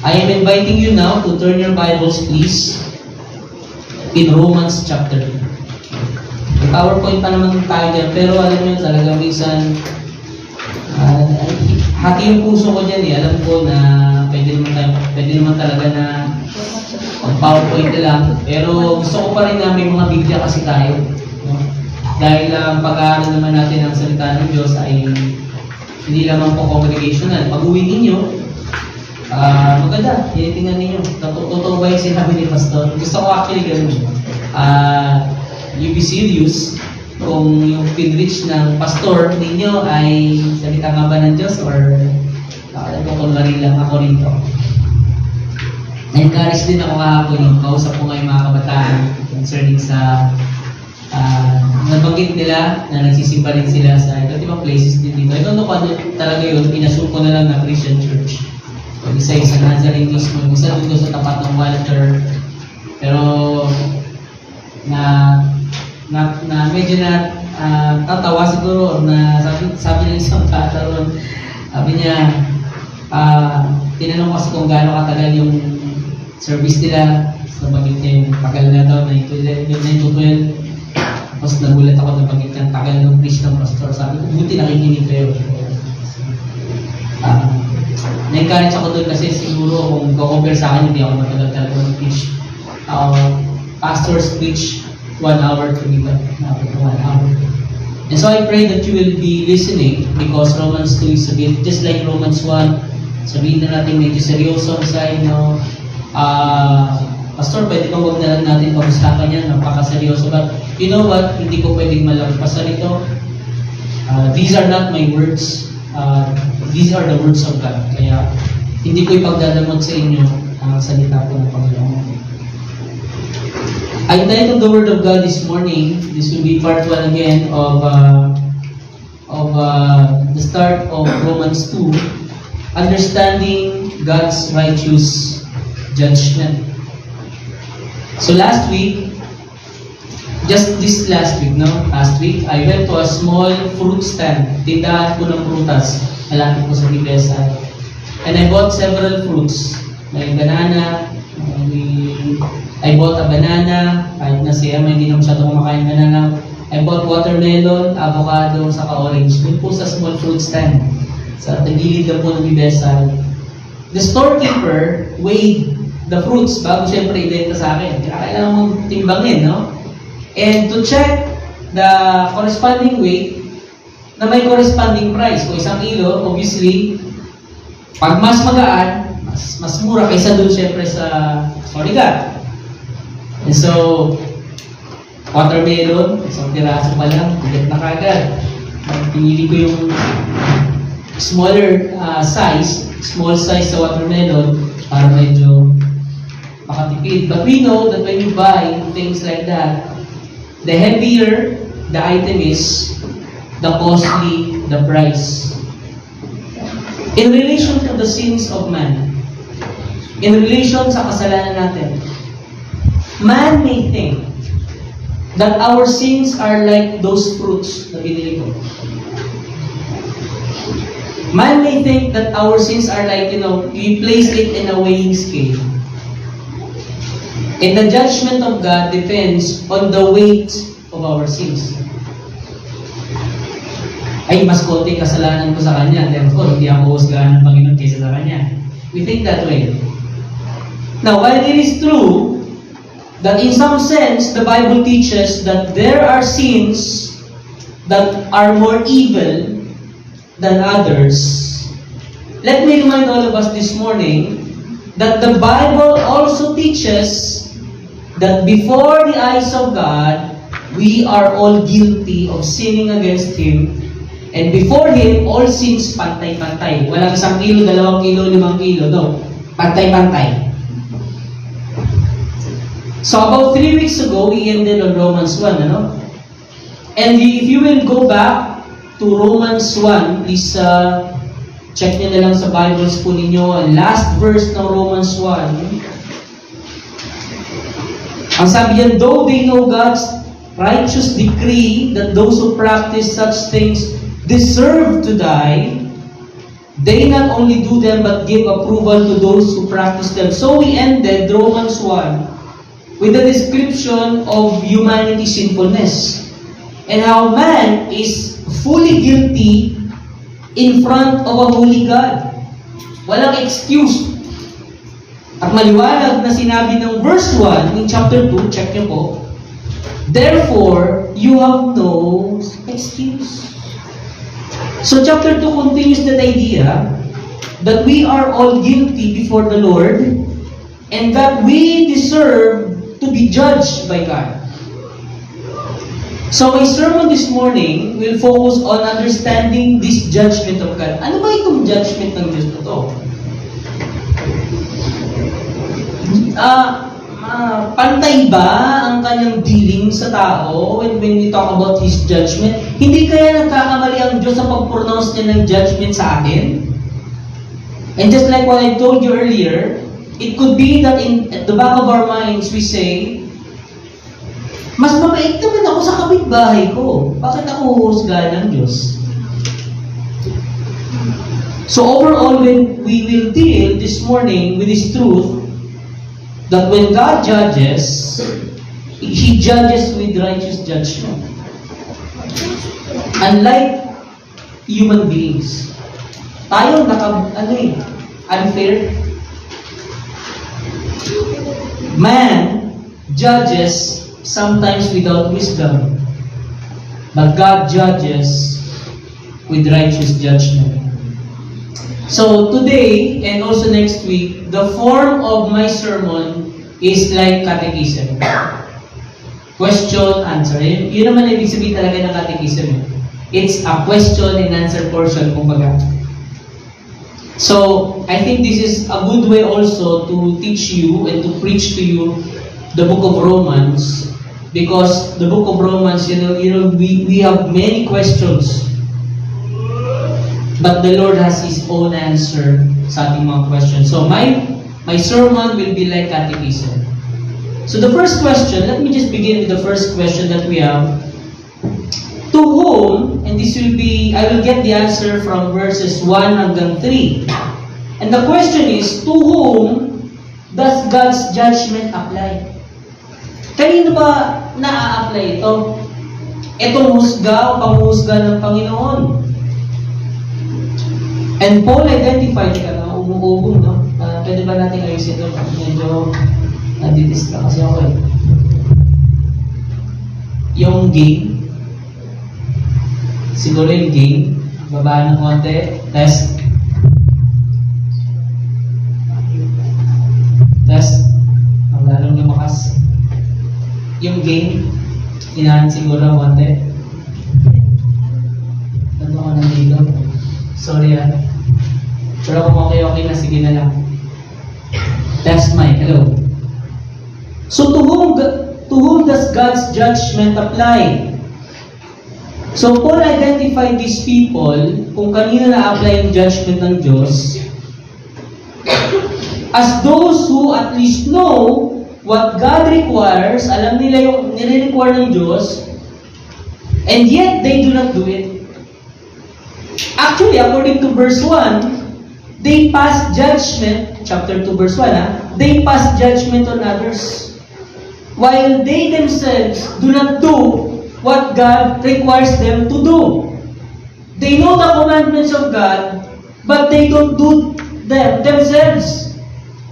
I am inviting you now to turn your Bibles, please, in Romans chapter 2. May PowerPoint pa naman tayo dyan, pero alam nyo talaga minsan, hati yung puso ko dyan eh. Alam ko na pwede naman talaga na PowerPoint na lang. Pero gusto ko pa rin na may mga Biblia kasi tayo. No? Dahil ang pag-aaral naman natin ng salita ng Diyos ay hindi lamang po congregational. Pag-uwi ninyo, maganda, tinitingnan ninyo. Totoo ba yung sinabi ni Pastor? Gusto ko actually ganun. You be serious kung yung pinreach ng pastor ninyo ay salita nga ba ng Diyos or kunwari lang ako rito. Na-encourage din ako kahapon yung kausap ko ngayong mga kabataan concerning sa nabanggit nila na nagsisimba rin sila sa iba't ibang places din dito. I don't know kung ano talaga yun, pinasok ko na lang na Christian Church. Isa sa Nazarene mismo, isa dito sa tapat ng Walter. Pero medyo tatawa siguro na sabi ng isang bata ron, sabi niya, tinanong ko kasi kung gaano katagal yung service nila. So bagit niya yung tagal na daw, 9-12. Tapos nagulat ako na bagit niya tagal ng preach ng pastor. Sabi ko, buti nakikinig kayo. Na-encourage ako doon kasi siguro kung compare sa akin, hindi ako matagal talaga mag-preach. Pastors preach 1 hour to me, but not 1 hour. And so I pray that you will be listening because Romans 2 is a bit just like Romans 1. Sabihin na natin medyo seryoso ang side, no? Pastor, pwede bang huwag na lang natin pag-usapan yan, napaka-seryoso. But you know what? Hindi ko pwedeng malagpasan ito. These are not my words. These are the words of God. Kaya hindi ko ipagdadamot sa inyo ang salita ko ng Panginoon. I entitled the Word of God this morning. This will be part 1 again of the start of Romans 2. Understanding God's righteous judgment. So last week, just this last week, I went to a small fruit stand. Tindahan ko ng prutas. Malapit ko sa Libesa. And I bought several fruits. May banana, I bought a banana, kahit na si Emma hindi na masyadong kumakain banana. I bought watermelon, avocado, saka orange. Doon po sa small fruit stand. Sa tagilid na po ng Bibesa. The storekeeper weighed the fruits bago siyempre ibenta sa akin. Kailangan mong timbangin, no? And to check the corresponding weight na may corresponding price. Kung 1 kilo, obviously, pag mas magaan, mas mura kaysa doon siyempre sa origat. And so, watermelon, isang piraso pa lang, bigat na kagad. Pinili ko yung small size sa watermelon para medyo makatipid. But we know that when you buy things like that, the heavier the item is, the costly the price. In relation to the sins of man, in relation sa kasalanan natin, man may think that our sins are like those fruits na binili ko. Man may think that our sins are like, you place it in a weighing scale. And the judgment of God depends on the weight of our sins. Ay, mas konti kasalanan ko sa Kanya, therefore, hindi ako husgahan ng Panginoon kaysa sa Kanya. We think that way. Now, while it is true that in some sense, the Bible teaches that there are sins that are more evil than others, let me remind all of us this morning that the Bible also teaches that before the eyes of God, we are all guilty of sinning against Him. And before Him, all sins pantay-pantay. Walang 1 kilo, 2 kilo, 5 kilo. No. Pantay-pantay. So about 3 weeks ago, we ended on Romans 1. And if you will go back to Romans 1, please check nyo na lang sa Bibles po ninyo. Ang last verse ng Romans 1. Ang sabi yan, though they know God's righteous decree that those who practice such things deserve to die, They not only do them but give approval to those who practice them. So we ended Romans 1 with a description of humanity's sinfulness and how man is fully guilty in front of a holy God. Walang excuse. At maliwanag na sinabi ng verse 1 in chapter 2, check nyo po, therefore, you have no excuse. So chapter 2 continues that idea that we are all guilty before the Lord and that we deserve to be judged by God. So my sermon this morning will focus on understanding this judgment of God. Ano ba itong judgment ng Diyos na to? Pantay ba ang kanyang dealing sa tao when we talk about His judgment? Hindi kaya nagkakamali ang Diyos sa pag-pronounce niya ng judgment sa atin? And just like what I told you earlier, it could be that at the back of our minds we say, mas mabait naman ako sa kapitbahay ko. Bakit ako huhusgahan ng Diyos? So overall, when we will deal this morning with this truth, that when God judges, He judges with righteous judgment. Unlike human beings. Tayo unfair. Man judges sometimes without wisdom. But God judges with righteous judgment. So today and also next week, the form of my sermon is like catechism. Question, answer. Yun naman ibig sabihin talaga ng catechism. It's a question and answer portion, kumbaga. So, I think this is a good way also to teach you and to preach to you the book of Romans, because the book of Romans, we have many questions. But the Lord has His own answer sa ating mga questions. So my sermon will be like catechism. So the first question, let me just begin with the first question that we have. To whom, and this will be, I will get the answer from verses 1 hanggang 3. And the question is, to whom does God's judgment apply? Kanino ba na-a-apply ito? Itong husga o panghuhusga ng Panginoon. And Paul identified ka na umuubong, no? Pwede ba natin ayusin ito? Medyo nanditista kasi ako eh. Yung game. Siguro yung game. Baba ng konti. Test. Test. Ang lalong lumakas. Yung game. Inahan siguro ng konti. Ano ka nandito? Sorry ah. Pero kung okay na, sige na lang. Test mic, hello. So to whom does God's judgment apply? So Paul identified these people, kung kanino na-apply yung judgment ng Diyos, as those who at least know what God requires, alam nila yung nire-require ng Diyos, and yet they do not do it. Actually, according to verse 1, they pass judgment, chapter 2 verse 1, they pass judgment on others. While they themselves do not do what God requires them to do. They know the commandments of God, but they don't do them themselves.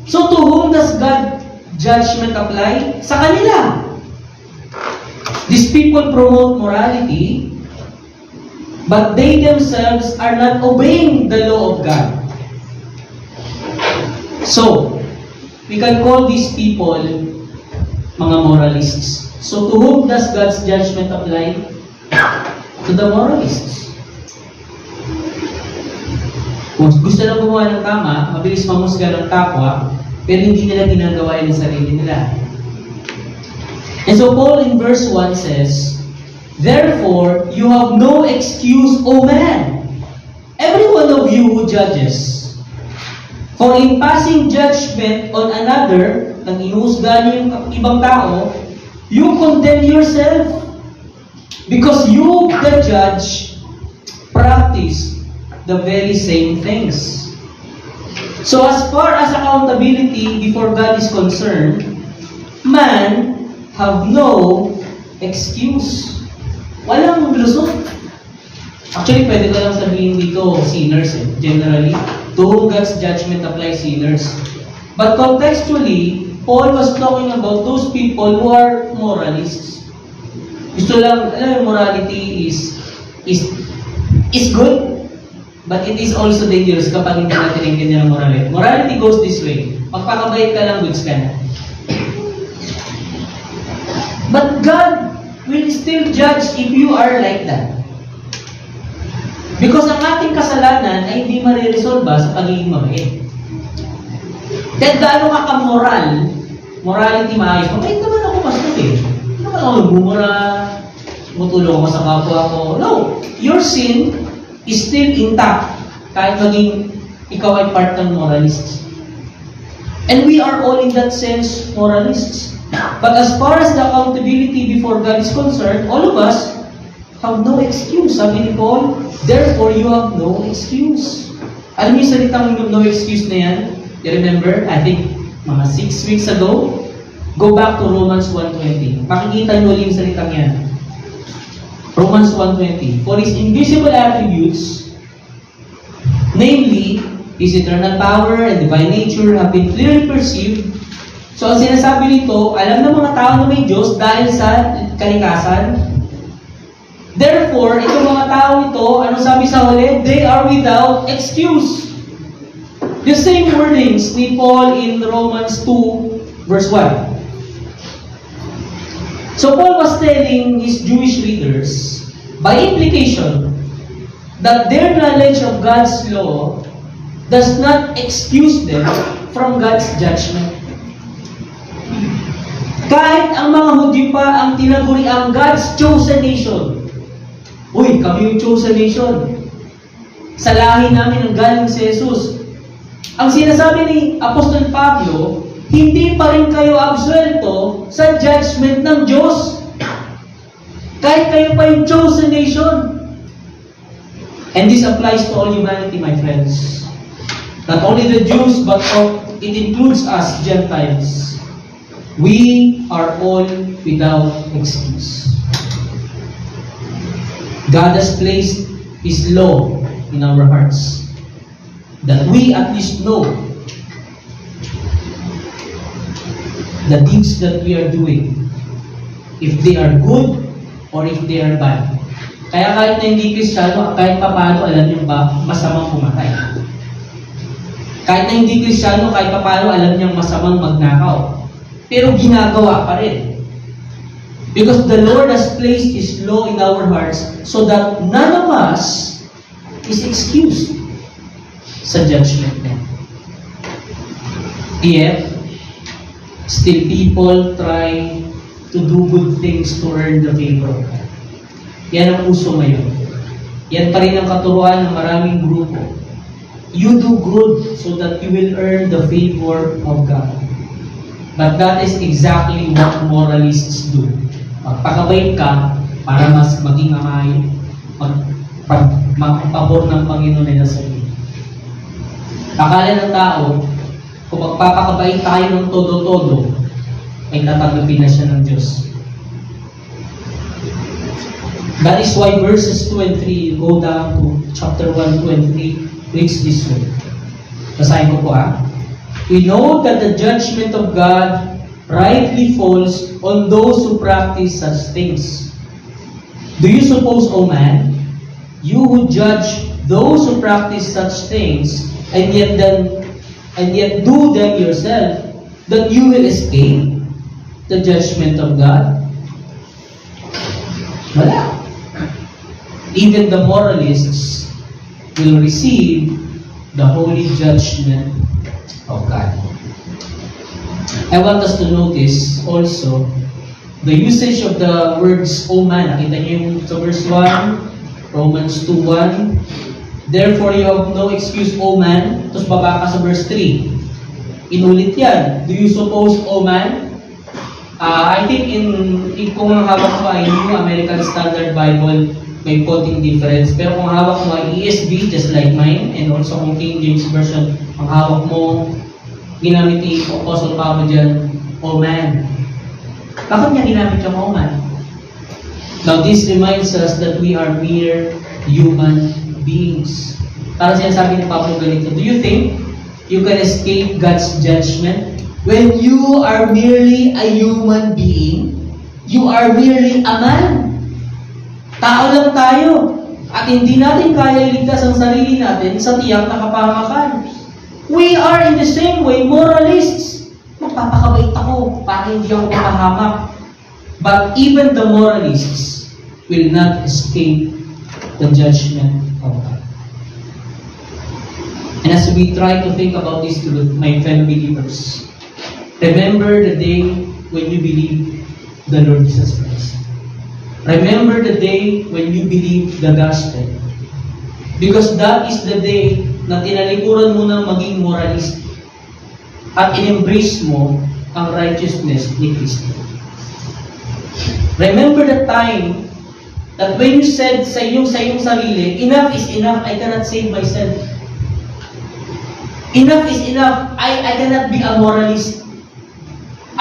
So to whom does God's judgment apply? Sa kanila. These people promote morality, but they themselves are not obeying the law of God. So, we can call these people mga moralists. So, to whom does God's judgment apply? To the moralists. Kung gusto na gumawa ng tama, mabilis mamusga ng kapwa, pero hindi nila ginagawa yun sa sarili nila. And so, Paul in verse 1 says, therefore, you have no excuse, O man, every one of you who judges. For in passing judgment on another, nang inuhusga niyo yung ibang tao, you condemn yourself. Because you, the judge, practice the very same things. So as far as accountability before God is concerned, man have no excuse. Walang lusot. Actually, pwede ko lang sabihin dito, sinners generally. To whom God's judgment applies, sinners. But contextually, Paul was talking about those people who are moralists. Gusto lang, morality is good, but it is also dangerous kapag hindi natin yung ganyan ang morality. Morality goes this way. Magpakabait ka lang, goods ka na. But God will still judge if you are like that. Because ang ating kasalanan ay hindi mariresolba sa pagiging mabait. Kahit gaano ka ka-moral, morality maayos, mabait naman ako mas eh. Hindi naman ako nagmumura, tumutulong ako sa kapwa ko. No! Your sin is still intact kahit maging ikaw ay part ng moralists. And we are all in that sense moralists. But as far as the accountability before God is concerned, all of us have no excuse. Sabi ni Paul, therefore you have no excuse. Alam niyo yung salitang no excuse na yan? You remember, I think, mga 6 weeks ago, go back to Romans 1:20. Makikita niyo ulit yung salitang yan. Romans 1:20. For His invisible attributes, namely, His eternal power and divine nature have been clearly perceived. So, ang sinasabi nito, alam ng mga tao na may Diyos dahil sa kalikasan. Therefore, itong mga tao ito, ano sabi sa huli? They are without excuse. The same wordings ni Paul in Romans 2, verse 1. So, Paul was telling his Jewish readers, by implication, that their knowledge of God's law does not excuse them from God's judgment. Kahit ang mga Hudyo pa ang tinaguri ang God's chosen nation. Uy, kami yung chosen nation. Sa lahi namin ang galing si Jesus. Ang sinasabi ni Apostol Pablo, hindi pa rin kayo absuelto sa judgment ng Diyos. Kahit kayo pa yung chosen nation. And this applies to all humanity, my friends. Not only the Jews, but it includes us, Gentiles. We are all without excuse. God has placed His law in our hearts, that we at least know the deeds that we are doing, if they are good or if they are bad. Kaya kahit na hindi Kristiyano, kahit paano alam niyo ba, masamang pumatay. Kahit na hindi Kristiyano, kahit paano alam niyang masamang magnakaw. Pero ginagawa pa rin. Because the Lord has placed His law in our hearts so that none of us is excused sa judgment niya. Yet, still people try to do good things to earn the favor of God. Yan ang uso ngayon. Yan pa rin ang katuruan ng maraming grupo. You do good so that you will earn the favor of God. But that is exactly what moralists do. Magpakabait ka para mas maging magpapabor ng Panginoon nila sa iyo. Akala ng tao, kung magpapakabait tayo ng todo-todo, ay tatanggapin na siya ng Diyos. That is why verses 2 and 3, go down to chapter 1, 2 and 3, reads this way. Basahin ko po We know that the judgment of God rightly falls on those who practice such things. Do you suppose, O man, you who judge those who practice such things and yet do them yourself, that you will escape the judgment of God? Wala. Even the moralists will receive the holy judgment of God. I want us to notice also the usage of the words, O man. Nakita niyo yung sa verse 1, Romans 2:1. Therefore you have no excuse, O man. Tapos baba ka sa verse 3. Inulit yan. Do you suppose, O man? I think kung ang hawak ko ay New American Standard Bible, may konting difference. Pero kung hawak mo ay ESV, just like mine, and also kung King James Version, ang hawak mo, ginamit ni Apostle Pablo dyan, oh man. Bakit niya ginamit yung oh man? Now this reminds us that we are mere human beings. Para sinasabi ni Pablo ganito, do you think you can escape God's judgment? When you are merely a human being, you are merely a man. Tao lang tayo. At hindi natin kaya iligtas ang sarili natin sa tiyak na kapahamakan. We are in the same way moralists. Magpapakabait ako para hindi ako mapahamak. But even the moralists will not escape the judgment of God. And as we try to think about this truth, my fellow believers, remember the day when you believe the Lord Jesus Christ. Remember the day when you believe the gospel. Because that is the day na tinalikuran mo ng maging moralist at in-embrace mo ang righteousness ni Kristo. Remember the time that when you said sa iyong sarili, enough is enough, I cannot save myself. Enough is enough, I cannot be a moralist.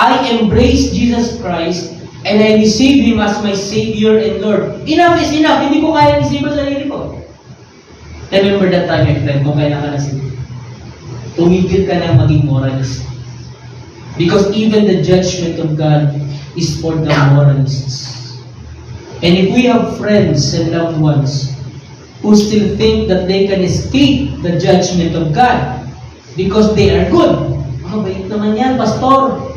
I embrace Jesus Christ and I receive Him as my Savior and Lord. Enough is enough. Hindi ko kaya isip ang sarili ko. Remember that time, my friend, kung kailan ka nasip. Tumigil ka na maging moralist. Because even the judgment of God is for the moralists. And if we have friends and loved ones who still think that they can escape the judgment of God because they are good, bait naman yan, pastor.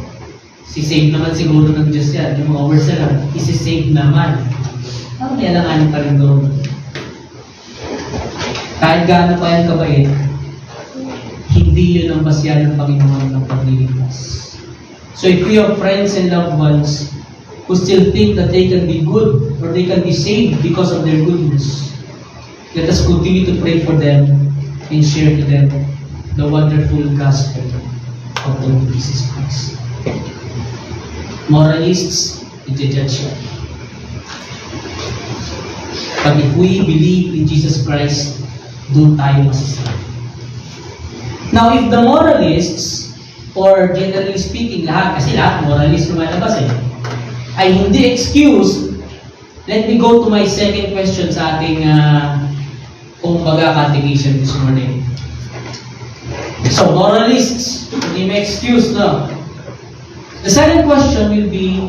Si-save naman siguro ng Diyos yan. Yung mga words na lang, isi-save naman. Parang may alanganin pa rin doon. Kahit gaano pa yan kabait, hindi yun ang basyan ng Panginoon ng pagliligtas. So if we have friends and loved ones who still think that they can be good or they can be saved because of their goodness, let us continue to pray for them and share to them the wonderful gospel of the Lord Jesus Christ. Moralists, it's a judgment. But if we believe in Jesus Christ, doon tayo masisave. Now, if the moralists, or generally speaking, kasi lahat moralist lumalabas ay hindi excuse, let me go to my second question sa ating kumbaga catechism this morning. So, moralists, hindi may excuse, no? The second question will be,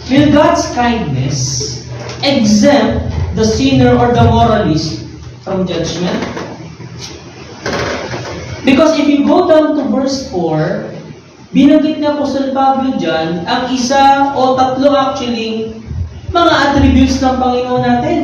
will God's kindness exempt the sinner or the moralist from judgment? Because if you go down to verse 4, binanggit na Apostle Pablo dyan, ang isa o tatlo actually, mga attributes ng Panginoon natin.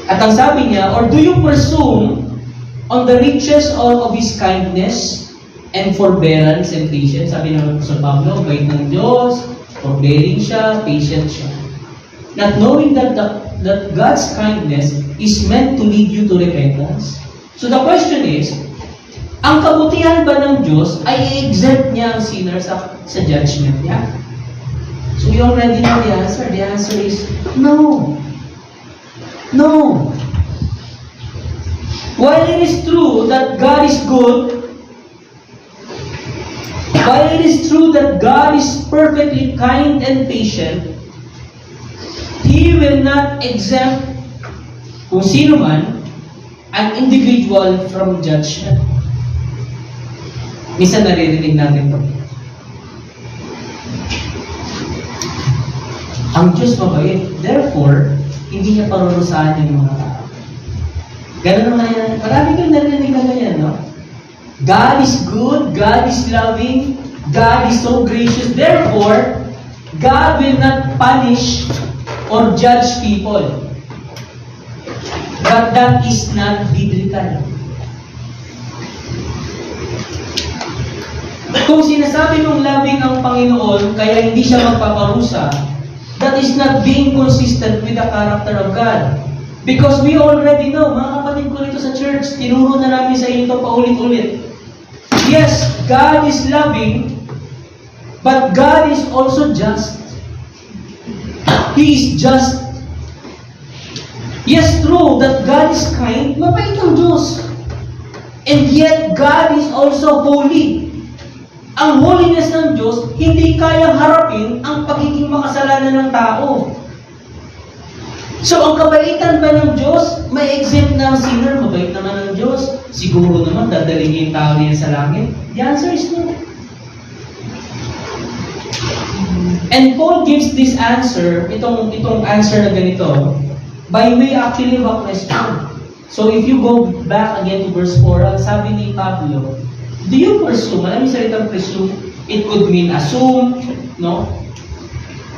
At ang sabi niya, or do you presume on the riches of His kindness and forbearance and patience? Sabi ng Apostle Pablo, bait ng Diyos, forbearing siya, patient siya. Not knowing that God's kindness is meant to lead you to repentance. So the question is, ang kabutihan ba ng Diyos ay i-exempt niya ang sinner sa judgment niya? So you already know the answer. The answer is no. No. While it is true that God is good, while it is true that God is perfectly kind and patient, He will not exempt kung sino man an individual from judgment. Minsan naririnig natin ito. Ang Diyos mabait, therefore, hindi niya parurusahan yung mga tao. Ganun naman yan. Marami kang narinig na ganyan, no? God is good, God is loving, God is so gracious, therefore, God will not punish or judge people. But that is not biblical. Kung sinasabi mong loving ang Panginoon, kaya hindi siya magpaparusa, that is not being consistent with the character of God. Because we already know, mga kapatid ko rito sa church, tinuro na namin sa inyo paulit-ulit. Yes, God is loving, but God is also just. He is just. Yes, true that God is kind, mabait ang Diyos. And yet, God is also holy. Ang holiness ng Diyos, hindi kayang harapin ang pagiging makasalanan ng tao. So, ang kabaitan ba ng Diyos, may exempt na ang sinner, mabait naman ng Diyos. Siguro naman, dadaling yung tao niya sa langit. The answer is no. And Paul gives this answer, itong answer na ganito, by way actually of a question. So, if you go back again to verse 4, ang sabi ni Pablo, do you presume? Alam niyo salitang presume? It could mean assume, no?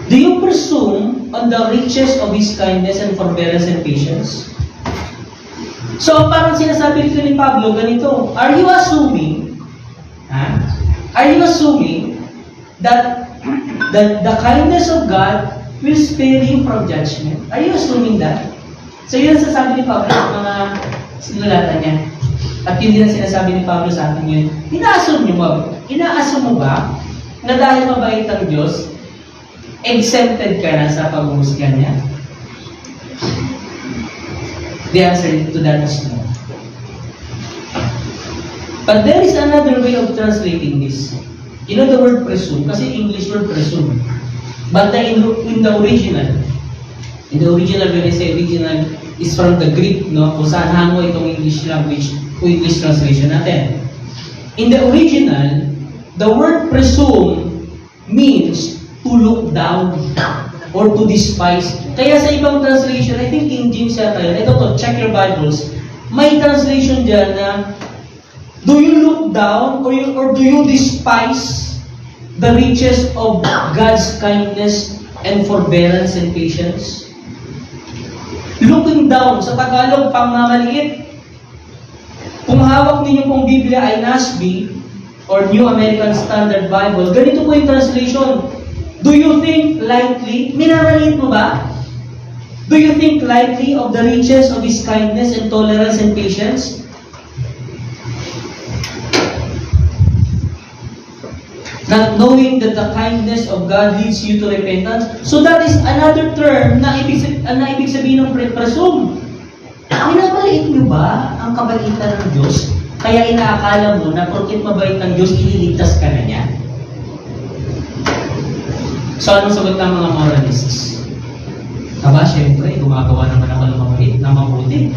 Do you presume on the riches of His kindness and forbearance and patience? So, parang sinasabi dito ni Pablo, ganito, are you assuming that the kindness of God will spare you from judgment? Are you assuming that? So, yun ang sasabi ni Pablo sa mga sinulatan niya. At yun din ang sinasabi ni Pablo sa atin yun. Inaassume mo ba na dahil mabait ang Diyos, exempted ka na sa pag-uusga niya? The answer to that is no. But there is another way of translating this. You know the word presume, kasi English word presume. But in the original, when I say original, is from the Greek, no? Kung saan hango itong English language, o English translation natin. In the original, the word presume means to look down or to despise. Kaya sa ibang translation, I think King James yata yun. Ito to, check your Bibles. May translation dyan na, do you look down or do you despise the riches of God's kindness and forbearance and patience? Looking down, sa Tagalog, pangmamaliit. Kung hawak ninyo pong Biblia ay NASB or New American Standard Bible, ganito po yung translation. Do you think lightly? Minamaliit mo ba? Do you think lightly of the riches of His kindness and tolerance and patience? Not knowing that the kindness of God leads you to repentance. So that is another term na ibig sabihin ng presume. Minamaliit nyo ba ang kabaitan ng Diyos? Kaya inaakala mo na porket mabait ng Diyos, ililigtas ka na niya? So anong sagot ng mga moralists? Aba, syempre, gumagawa naman ako ng mabait, na mabuti.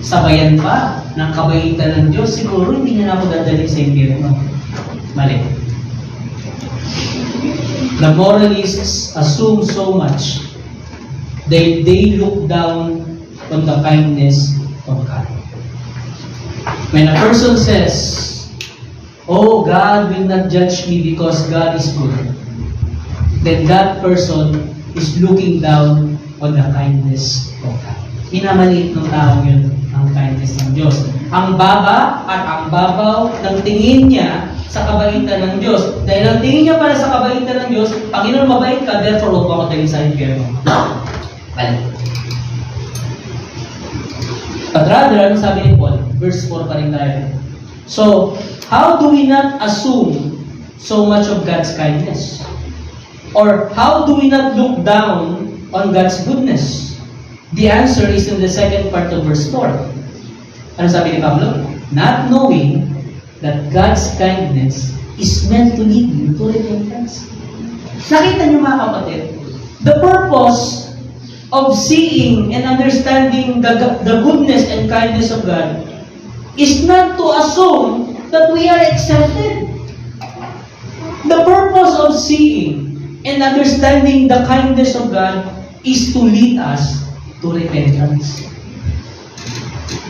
Sabayan pa ng kabaitan ng Diyos, siguro hindi na ako dadalhin sa impyerno. Mali. The moralists assume so much that they look down on the kindness of God. When a person says, oh, God will not judge me because God is good, then that person is looking down on the kindness of God. Minamaliit ng tao yun ang kindness ng Diyos. Ang baba at ang babaw ng tingin niya sa kabaitan ng Diyos. Dahil ang tingin niya para sa kabaitan ng Diyos, Panginoon, mabait ka, therefore huwag mo ako dalhin sa impyerno. Balik. But rather, ano sabi ni Paul? Verse 4 pa rin tayo. So, how do we not assume so much of God's kindness? Or how do we not look down on God's goodness? The answer is in the second part of verse 4. Ano sabi ni Pablo? Not knowing that God's kindness is meant to lead you to repentance. Nakita niyo mga kapatid, the purpose of seeing and understanding the goodness and kindness of God is not to assume that we are accepted. The purpose of seeing and understanding the kindness of God is to lead us to repentance.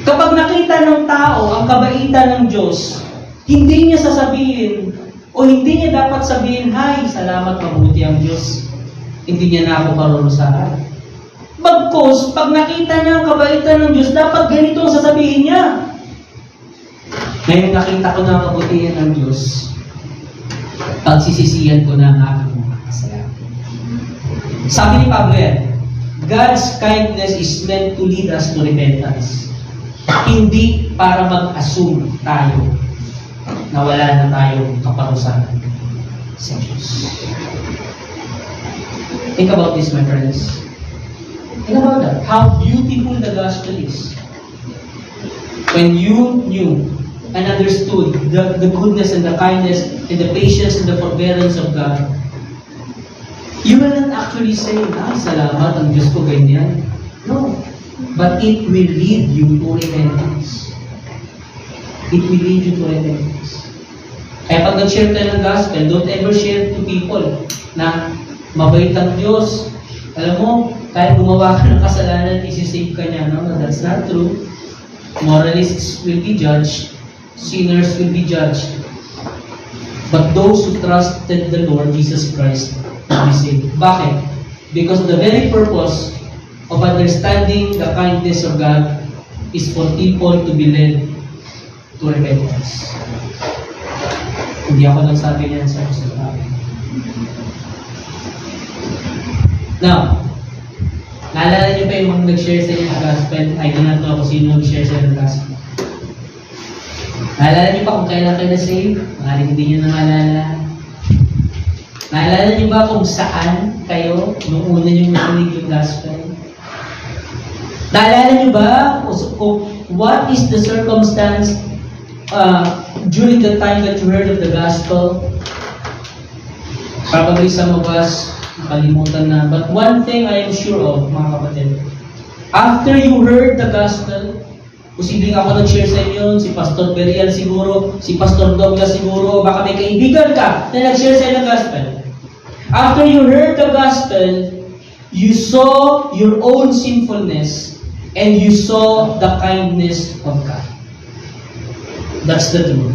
Kapag nakita ng tao ang kabaitan ng Diyos, hindi niya sasabihin o hindi niya dapat sabihin, "Hay, salamat, mabuti ang Diyos. Hindi niya na ako parurusahan." Bagkus, pag nakita niya ang kabaitan ng Diyos, dapat ganito ang sasabihin niya. Ngayon nakita ko na ang kabutihan ng Diyos, pagsisisihan ko na ang aking mga kasalanan. Sabi ni Pablo yan, God's kindness is meant to lead us to repentance. Hindi para mag-assume tayo na wala na tayong kaparusahan sa Diyos. Think about this, my friends. Think about that. How beautiful the gospel is. When you knew and understood the goodness and the kindness and the patience and the forbearance of God, you will not actually say, salamat, ang Diyos ko ganyan. No. But it will lead you to repentance. It will lead you to repentance. Kaya pag nag-share tayo ng gospel, don't ever share to people na mabait ang Diyos. Alam mo, kahit gumawa ka ng kasalanan, isi-save ka niya. No, that's not true. Moralists will be judged. Sinners will be judged. But those who trusted the Lord Jesus Christ will be saved. Bakit? Because the very purpose of understanding the kindness of God is for people to be led to repentance. Hindi ako nagsabi niyan sa kasabi. Now, naalala niyo pa yung mga nag-share sa inyo ng gospel? I do not know kung sino nag-share sa inyo ng gospel. Naalala niyo pa kung kailan kayo na-save? Maaaring hindi niyo na maalala. Naalala niyo ba kung saan kayo nung una niyo narinig yung gospel? Naalala niyo ba kung what is the circumstance during the time that you heard of the gospel? Probably some of us nakalimutan na. But one thing I am sure of, mga kapatid, after you heard the gospel, posibleng ako nag-share sa inyo, si Pastor Berial siguro, si Pastor Douglas siguro, baka may kaibigan ka na nag-share sa inyo ng gospel. After you heard the gospel, you saw your own sinfulness and you saw the kindness of God. That's the truth.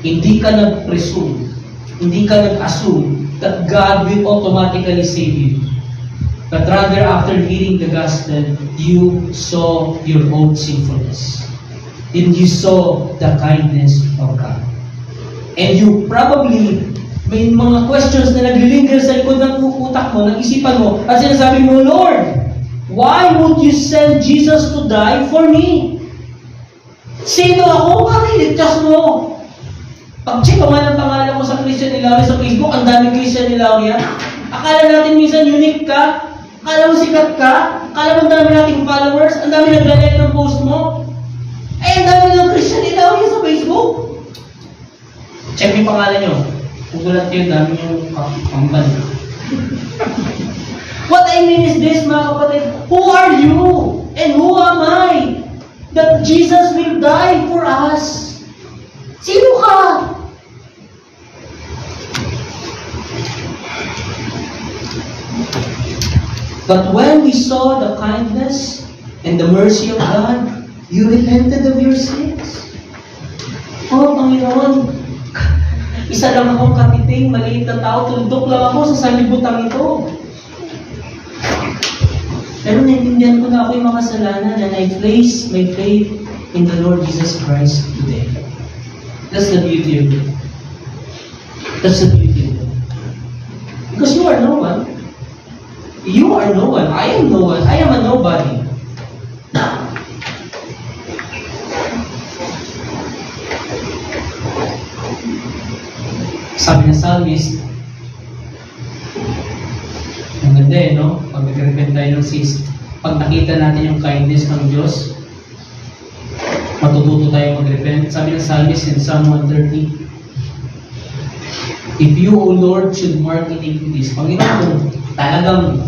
Hindi ka nag-presume, hindi ka nag-assume that God will automatically save you. But rather, after hearing the gospel, you saw your own sinfulness. And you saw the kindness of God. And you probably, may mga questions na naglilinger sa likod ng utak mo, ng isipan mo, at sinasabi mo, Lord, why would you send Jesus to die for me? Sino ako? Bakit iligtas mo? Pag-check mo ng pangalan mo sa Christian Ilaria sa Facebook, ang daming Christian Ilaria. Akala natin minsan unique ka. Akala mo sikat ka. Akala mo ang dami nating followers. Ang dami nag-like ng post mo. Ay, ang dami ng Christian Ilaria sa Facebook. Check mo yung pangalan nyo. Kugulat kayo, dami yung company. What I mean is this, mga kapatid. Who are you? And who am I? That Jesus will die for us. Sino ka? But when we saw the kindness and the mercy of God, you repented of your sins. Oh, Panginoon, isa lang akong katiting, maliit na tao, tuldok lang ako sa sanlibutan ito. Pero naintindihan ko na ako yung mga kasalanan and I place my faith in the Lord Jesus Christ today. That's the beauty of it. That's the beauty of it. Because you are no one. You are no one. I am no one. I am a nobody. Sabi ng psalmist, ang ganda no? Pag nag-repent tayo ng sins, pag nakita natin yung kindness ng Diyos, matututo tayo mag-repent. Sabi ng psalmist in Psalm 130, if you, O Lord, should mark iniquities, Panginoon, talagang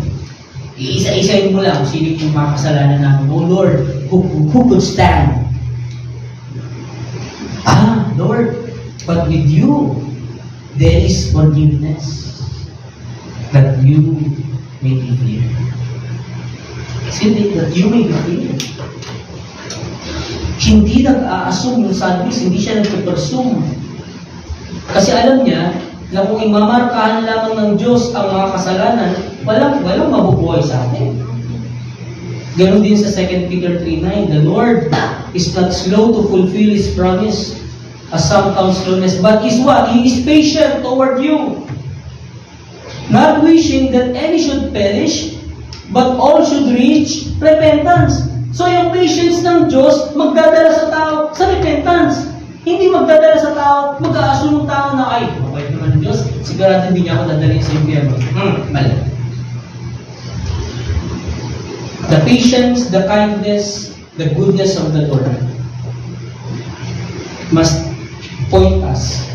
iisa-isayin mo lang sino yung mga kasalanan namin. O Lord, who could stand? Lord, but with you, there is forgiveness that you may be feared. That you may be feared. Hindi nag-a-assume yung psalmist, hindi siya nag-presume. Kasi alam niya na kung imamarkahan lamang ng Diyos ang mga kasalanan, walang mabubuhay sa atin. Ganon din sa 2 Peter 3:9, the Lord is not slow to fulfill His promise, as some count slowness, but is what? He is patient toward you, not wishing that any should perish, but all should reach repentance. So yung patience ng Diyos, magdadala sa tao sa repentance. Hindi magdadala sa tao, mag-a-assume ng tao na, ay, mabait naman ng Diyos, sigurado hindi niya ako dadalhin sa impyerno. Mali. The patience, the kindness, the goodness of the Lord must point us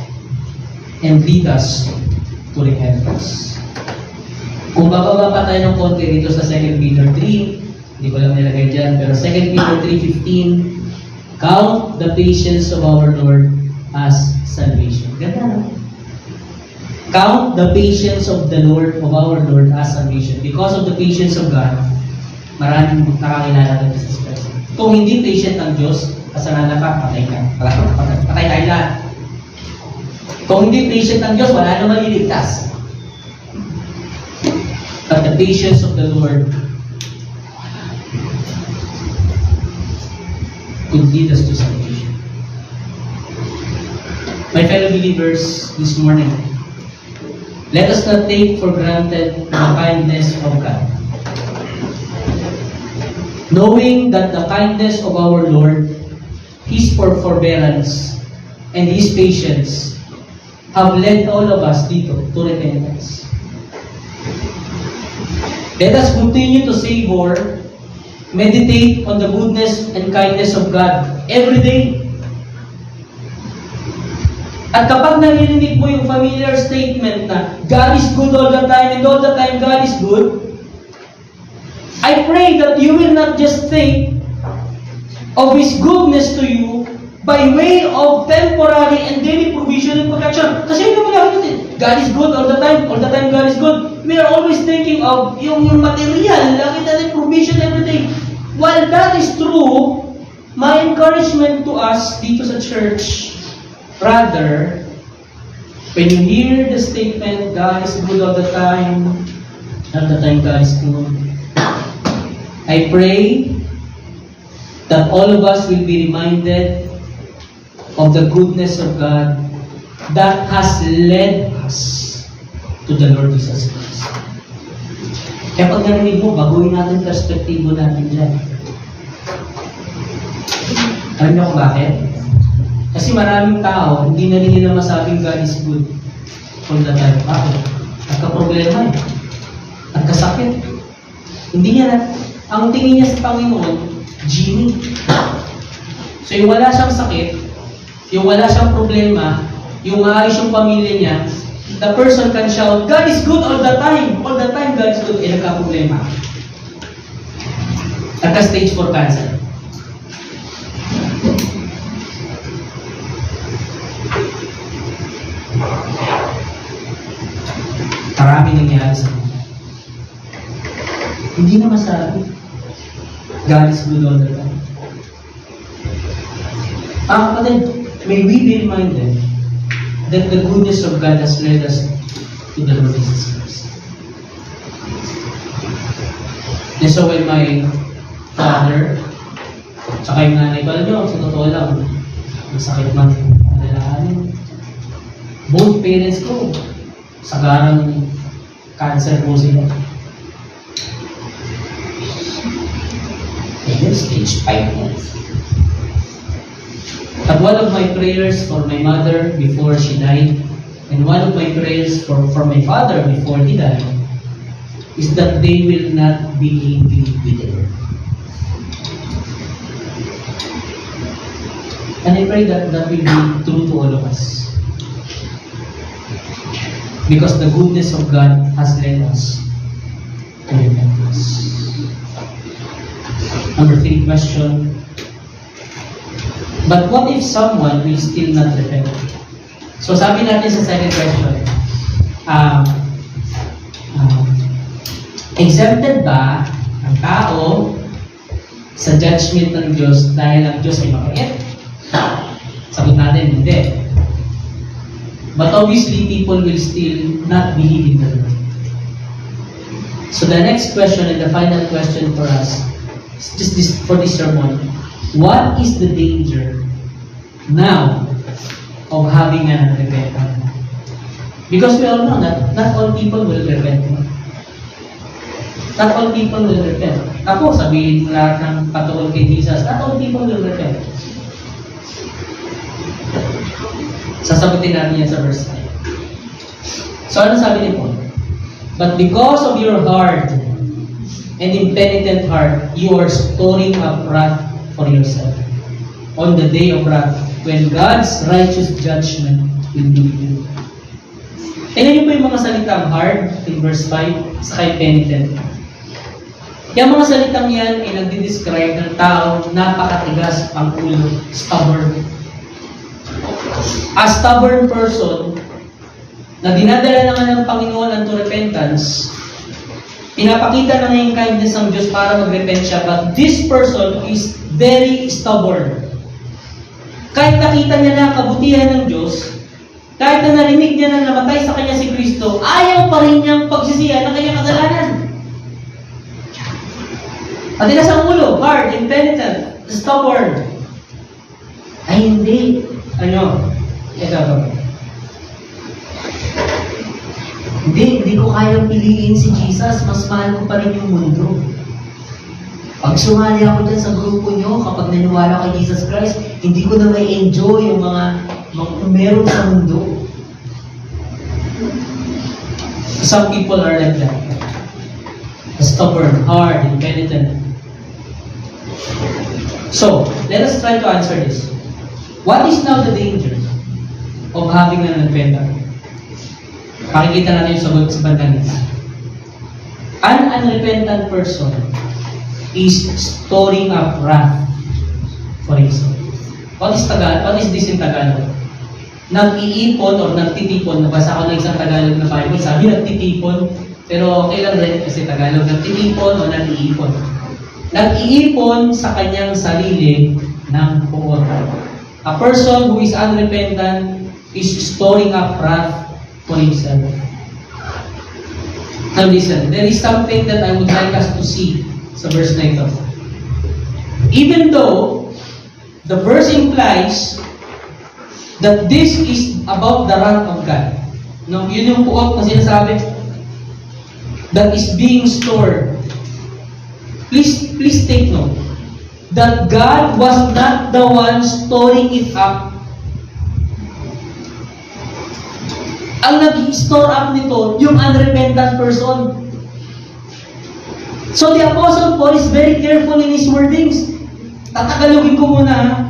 and lead us to repentance. Kung bababa pa tayo ng konti dito sa 2 Peter 3, hindi ko lang nilagay dyan, pero 2 Peter 3:15, count the patience of our Lord as salvation. Ganda na. Count the patience of the Lord, of our Lord as salvation. Because of the patience of God, maraming nakakilala ng Jesus Christ. Kung hindi patient ang Diyos, kasalanan ka, patay ka. Patay tayo lahat. Kung hindi patient ang Diyos, wala naman liligtas. But the patience of the Lord could lead us to salvation. My fellow believers, this morning, let us not take for granted the kindness of God. Knowing that the kindness of our Lord, His forbearance, and His patience have led all of us dito to repentance. Let us continue to savor, meditate on the goodness and kindness of God every day. At kapag naririnig mo yung familiar statement na God is good all the time and all the time God is good, I pray that you will not just think of His goodness to you by way of temporary and daily provision and protection. Kasi yun naman natin. God is good all the time God is good. We are always thinking of yung material, lagi natin provision every day. While that is true, my encouragement to us dito sa church, rather, when you hear the statement, God is good all the time God is good, I pray that all of us will be reminded of the goodness of God that has led us to the Lord Jesus Christ. Kaya pag narinig mo, baguhin natin perspektibo natin dyan. Alam niyo kung bakit? Kasi maraming tao, hindi na rin nila masabing God is good all the time. Bakit? Nagka-problema eh. Nagkasakit. Hindi niya na, ang tingin niya sa Panginoon, genie. So yung wala siyang sakit, yung wala siyang problema, yung maayos yung pamilya niya, the person can shout, God is good all the time God is good, eh nagka-problema. Nagka-stage 4 cancer. Marami nangyari sa mga. Hindi na masabi. God is good all the time. Kapatid, may we be reminded that the goodness of God has led us to the Lord Jesus Christ. And so when my father, tsaka yung nanay, alam nyo, sa totoo lang, masakit man, alalahanin. Both parents ko, sagarang cancer po sila. And stage 5 na. But one of my prayers for my mother before she died, and one of my prayers for my father before he died, is that they will not be angry with the Lord. And I pray that that will be true to all of us. Because the goodness of God has led us to repentance. Number 3 question. But what if someone will still not repent? So sabi natin sa second question, exempted ba ang tao sa judgment ng Diyos dahil ang Diyos ay mabait? Sagot natin, hindi. But obviously, people will still not believe in the Lord. So the next question and the final question for us, just this, for this sermon, what is the danger now of having an repentance? Because we all know that not all people will repent. Not all people will repent. Ako, sabihin lahat ng patungkol kay Jesus, not all people will repent. Sasagutin natin yan sa verse 5. So ano sabi ni Paul? But because of your hard and impenitent heart, you are storing up wrath for yourself on the day of wrath, when God's righteous judgment will be revealed. Tingnan niyo po yung mga salitang hard in verse 5, saka penitent. Yung mga salitang yan ay nagdi-describe ng tao napakatigas ang ulo, stubborn. A stubborn person na dinadala naman ng Panginoon unto repentance, pinapakita na yung kindness ng Diyos para mag-repent siya, but this person is very stubborn. Kahit nakita niya na ang kabutihan ng Diyos, kahit na narinig niya na namatay sa kanya si Kristo, ayaw pa rin niyang pagsisihan ng kanyang kasalanan. Matigas ang ulo, hard, impenitent, stubborn. Ay hindi. Ito. Hindi ko kayang piliin si Jesus, mas mahal ko pa rin yung mundo. Pag sumali ako dyan sa grupo nyo, kapag naniwala kay Jesus Christ, hindi ko na may enjoy yung mga meron sa mundo. Some people are like that. Stubborn, hard, impenitent. So, let us try to answer this. What is now the danger of having an unrepentant? Pakikita natin yung sagot sa bandang ito. An unrepentant person is storing up wrath for himself. What is this in Tagalog? Nag-iipon or nagtitipon. Nabasa ko ng isang Tagalog na Bible. Sabi nagtitipon, pero okay lang rin kasi Tagalog. Nagtitipon o nag-iipon. Nag-iipon sa kanyang sarili ng puot. A person who is unrepentant is storing up wrath for himself. Now listen, there is something that I would like us to see sa verse na ito. Even though the verse implies that this is about the wrath of God. No, yun yung quote na sinasabi that is being stored. Please take note that God was not the one storing it up. Ang nag-store up nito, yung unrepentant person. So the Apostle Paul is very careful in his wordings. Tatagalogin ko muna,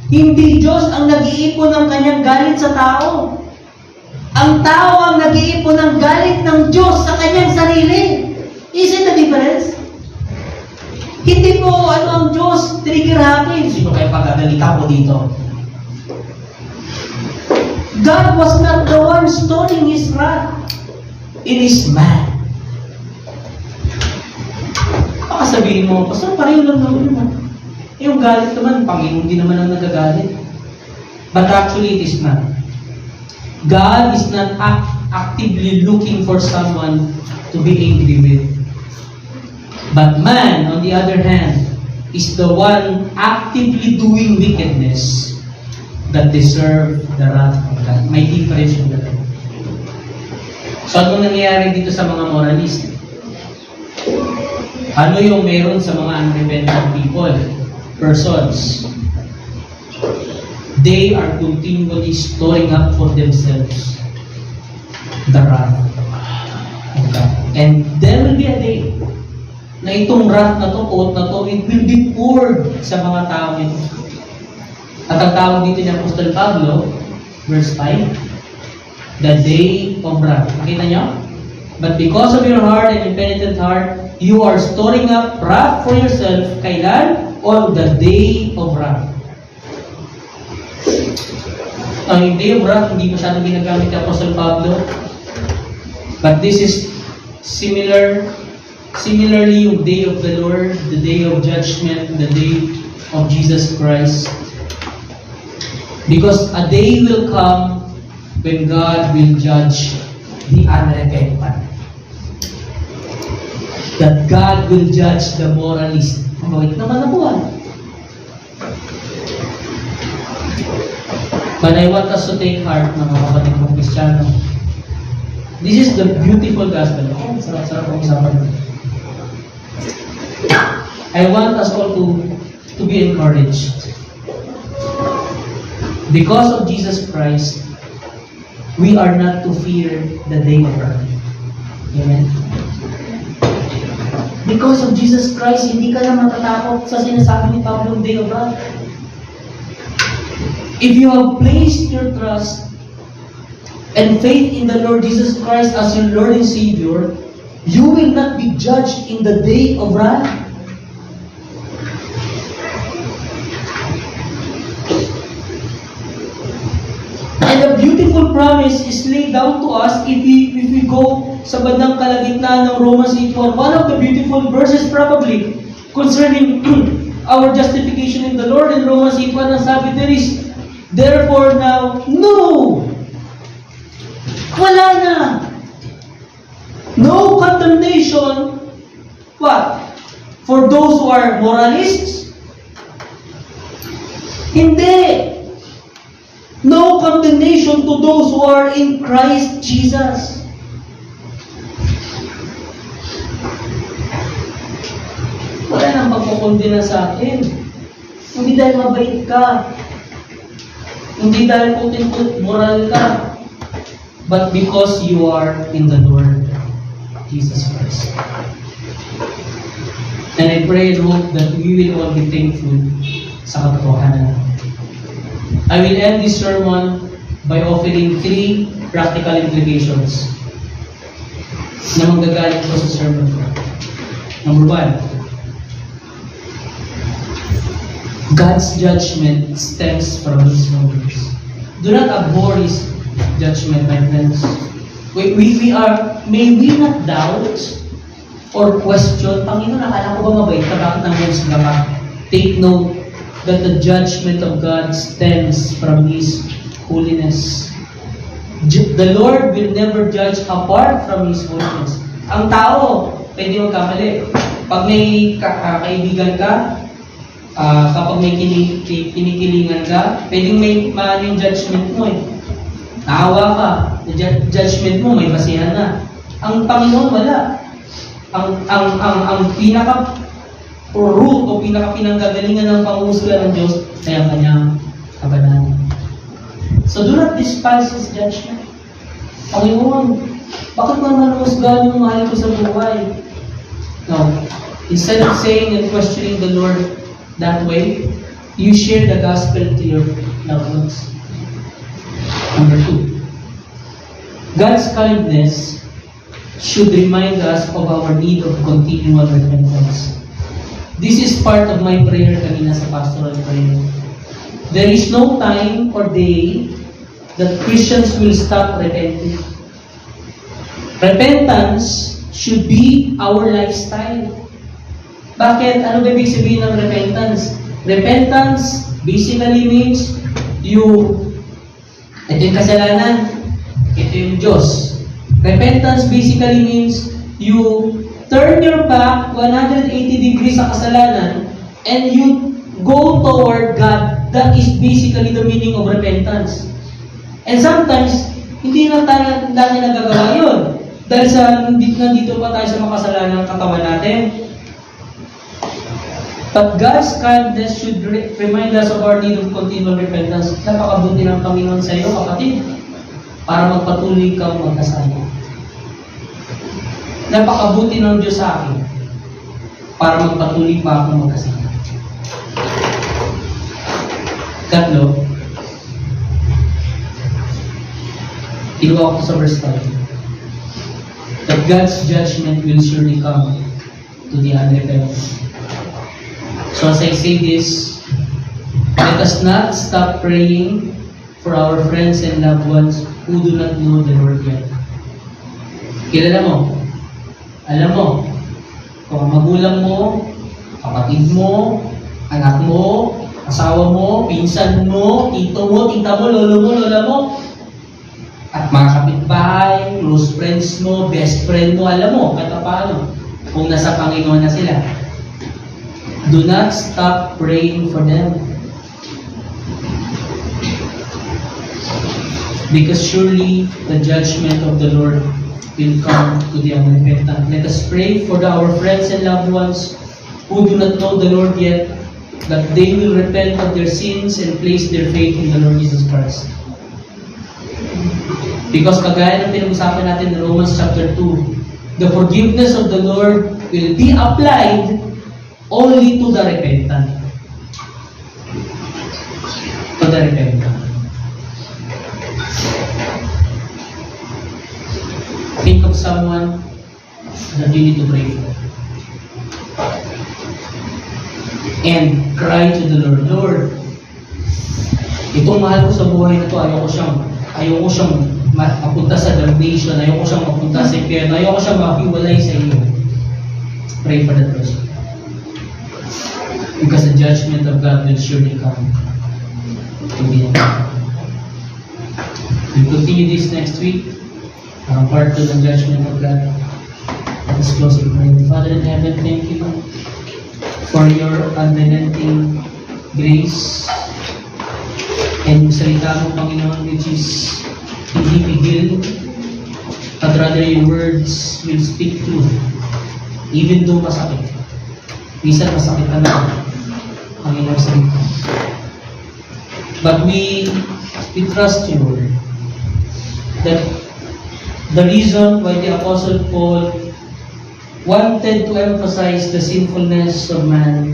hindi Diyos ang nag-iipon ng kanyang galit sa tao. Ang tao ang nag-iipon ng galit ng Diyos sa kanyang sarili. Is it the difference? Hindi po ang Diyos trigger happy. Sino kaya pagkagalita ko dito? God was not the one storing His wrath. It is man. Baka sabihin mo, Pastor, pareho lang naman yun. Yung galit naman, Panginoon din naman ang nagagalit. But actually, it is not. God is not actively looking for someone to be angry with. But man, on the other hand, is the one actively doing wickedness that deserve the wrath of God. May difference yung dalawa. So, ano nangyayari dito sa mga moralist? Ano yung meron sa mga unrepentant people? Persons. They are continually storing up for themselves the wrath of God. And there will be a day na itong wrath na to, quote na to, it will be poured sa mga tao ito. At ang tawag dito ni Apostol Pablo, verse 5, the day of wrath. Nakita niyo? But because of your hard and impenitent heart, you are storing up wrath for yourself. Kailan? On the day of wrath. Ang day of wrath, hindi masyadong ginagamit ni Apostol Pablo. But this is similarly yung day of the Lord, the day of judgment, the day of Jesus Christ. Because a day will come when God will judge the unrepentant. That God will judge the moralist. Mawit naman na buwan. But I want us to take heart, mga kapatid kong Kristiyano. This is the beautiful gospel. Oh, sarap-sarap ang usapan. I want us all to be encouraged. Because of Jesus Christ, we are not to fear the day of wrath. Amen? Because of Jesus Christ, hindi ka na matatakot sa sinasabi ni Pablo, day of wrath. If you have placed your trust and faith in the Lord Jesus Christ as your Lord and Savior, you will not be judged in the day of wrath. And a beautiful promise is laid down to us if we go sa bandang kalagitnaan ng Romans 8:1. One of the beautiful verses probably concerning our justification in the Lord in Romans 8:1, ang sabi there is, therefore now, no! Wala na! No condemnation, what? For those who are moralists? Hindi! No condemnation to those who are in Christ Jesus. Wala nang pagkukundina sa akin. Hindi dahil mabait ka. Hindi dahil putin moral ka. But because you are in the Lord Jesus Christ. And I pray and hope that we will all be thankful sa katotohanan. I will end this sermon by offering 3 practical implications na manggagaling ko sa sermon ko. Number 1, God's judgment stems from His words. Do not abhor His judgment, my friends. May we not doubt or question, Panginoon, akala ko ba mabait ka? Bakit nangyayos ka? Take note that the judgment of God stems from His holiness. The Lord will never judge apart from His holiness. Ang tao, pwede magkamali. Pag may kaibigan ka, kapag may kinikilingan ka, pwedeng may maling judgment mo eh. Naawa ka, judgment mo, may basihan na. Ang Panginoon, wala. Ang pinaka root o pinaka-pinanggagalingan ng pangusga ng Diyos ay ang kanyang kabanalan. So do not despise His judgment. Panginoon, bakit naman humusgahan yung mahal ko sa buhay? No. Instead of saying and questioning the Lord that way, you share the gospel to your loved ones. Number 2, God's kindness should remind us of our need of continual repentance. This is part of my prayer kanina sa pastoral prayer. There is no time or day that Christians will stop repenting. Repentance should be our lifestyle. Bakit? Ano ba ibig sabihin ng repentance? Repentance basically means ito yung kasalanan, ito yung Diyos. Repentance basically means you turn your back 180 degrees sa kasalanan and you go toward God. That is basically the meaning of repentance. And sometimes, hindi lang tayo nagagawa yun. Dahil nandito pa tayo sa makasalanan ng katawan natin. But God's kindness should remind us of our need of continual repentance. Napakabuti ng Panginoon sa iyo, kapatid, para magpatuloy kang magkasala. Napakabuti ng Diyos sa akin para magpatuloy pa akong magkasama. Tatlo, kinuha ko sa verse 5, that God's judgment will surely come to the unrepentant. So as I say this, let us not stop praying for our friends and loved ones who do not know the Lord yet. Kilala mo, alam mo, kung magulang mo, kapatid mo, anak mo, asawa mo, pinsan mo, tito mo, tita mo, lolo mo, lola mo, at mga kapitbahay, close friends mo, best friend mo, alam mo, kahit paano, kung nasa Panginoon na sila. Do not stop praying for them. Because surely the judgment of the Lord will come to the unrepentant. Let us pray for our friends and loved ones who do not know the Lord yet, that they will repent of their sins and place their faith in the Lord Jesus Christ. Because kagaya ng pinag-usapan natin in Romans chapter 2, the forgiveness of the Lord will be applied only to the repentant. To the repentant. Think of someone that you need to pray for. And cry to the Lord, Lord, itong mahal ko sa buhay na to, ayoko siyang mapunta sa damnation, ayoko siyang mapunta sa impyerno, ayoko siyang mahiwalay sa iyo. Pray for that person. Because the judgment of God will surely come. Amen. We'll continue this next week. Part 2 ng judgment of God. Let us close in prayer. Father in heaven, thank you for your unrelenting grace and yung salita mo, Panginoon, which is hindi pigil, but rather your words will speak truth, even though masakit. Minsan masakit na Panginoon, salita. But we trust you, Lord, that the reason why the Apostle Paul wanted to emphasize the sinfulness of man,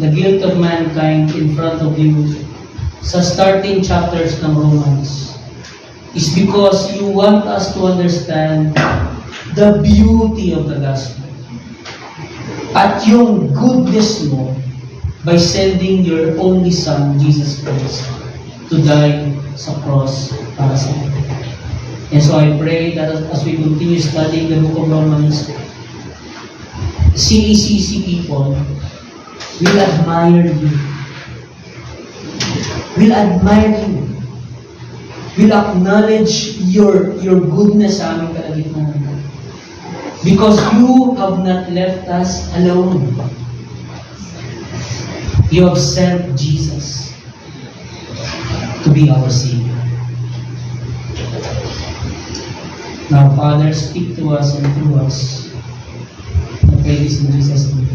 the guilt of mankind in front of you sa starting chapters ng Romans is because you want us to understand the beauty of the gospel at yung goodness mo by sending your only Son, Jesus Christ, to die sa cross para sa atin. And so I pray that as we continue studying the book of Romans, CECC people will admire you. Will admire you. Will acknowledge your goodness sa aming kalagitnaan. Because you have not left us alone. You have sent Jesus to be our Savior. Now, Father, speak to us and through us. I pray this in Jesus' name.